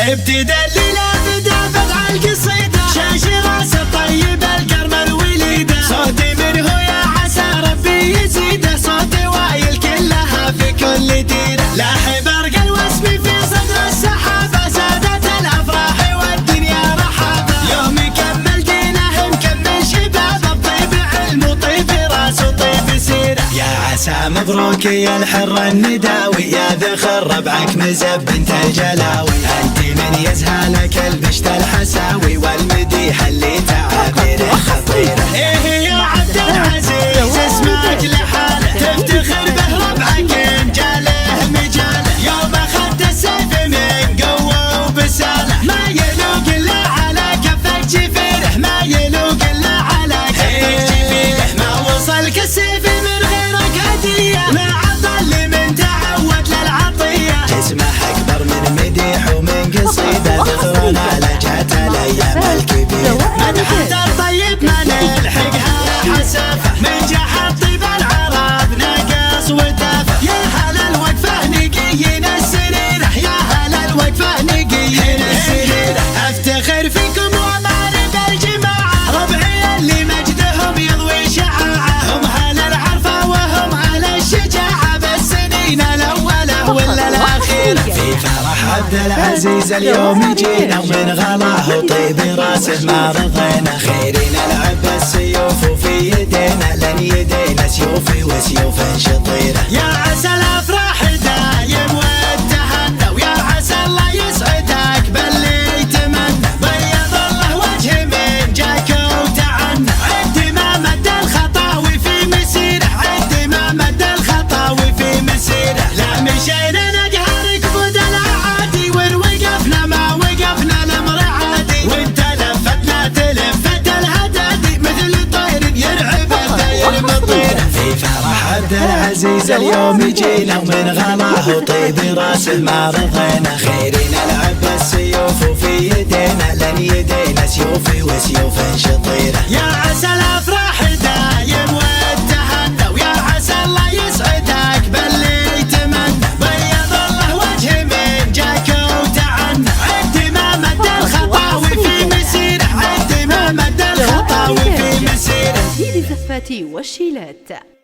ابتدى الليلة بدا بدع القصيدة، شاش راس الطيب الكرم الوليدة، صوتي منه يا عسى ربي يزيده، صوتي وايل كلها في كل ديرة، لاحب ارقى الوسم في صدر السحابة، سادت الافراح والدنيا رحابة، يوم يكمل دينه مكمل شبابه، بطيب علم وطيب راس وطيب سيرة، يا عسى مبروك يا الحر النداوي، يا ذخر ربعك مزب بنت الجلاوي، انت من يزهالك البشت الحساوي، والمديح اللي تعابيره خطيره، ايه يا عبد العزيز اسمك لحاله، تفتخر به ربعك ان جاله مجاله، يوم اخذت السيف من قوه وبساله، ما يلوق الا على كفك جفيره، ما يلوق الا على كفك جفيره، ما وصلك السيف من غيرك هديه، ما عضل من تعود للعطيه، جسمه اكبر من مديح ومن قصيده، ذكرنا لجهة الايام الكبيره، من حتى الطيب ما نلحقها حسافه، من جحد طيب العرب نقص وتافه، يا هلا الوقفه نقيين السريره، يا هلا الوقفه نقيين السريره، افتخر فيكم ومعرف الجماعه، ربعي اللي مجدهم يضوي شعاعه، هم هلا العرفه وهم هلا الشجاعه، بالسنين الاوله ولا الاخيره، في فرح عبد العزيز اليوم جينا، ومن غلاه وطيب راسه ما رضينا، خيرين العب السيوف وفي يدينا، لن يدينا سيوفي وسيوف شطيره، يا عسى الافراح دايم والتهنى، ويا عسى الله يسعدك باللي يتمنى، بيض الله وجه من جاك وتعنى، عد ما مد الخطاوي في مسيره، عد ما مد الخطاوي في مسيره، لا مشينا نقهر كبد الاعادي، وين وقفنا ما وقفنا الامر عادي، وانت لفتنا تلفت الهدادي، مثل طير يرعب الدير مطيره، في فرح عبد العزيز اليوم جينا، ومن غلاه وطيب راسه ما رضينا، خيرين العب السيوف وفي يدينا، لن يدينا سيوفي وسيوف شطيره، يا عسى الافراح دايم والتهنى، ويا عسى الله يسعدك باللي يتمنى، بيض الله وجه من جاك وتعنى، عد ما مد الخطاوي في مسيره، عد ما مد الخطاوي في مسيره. تسجيل الزفات والشيلات.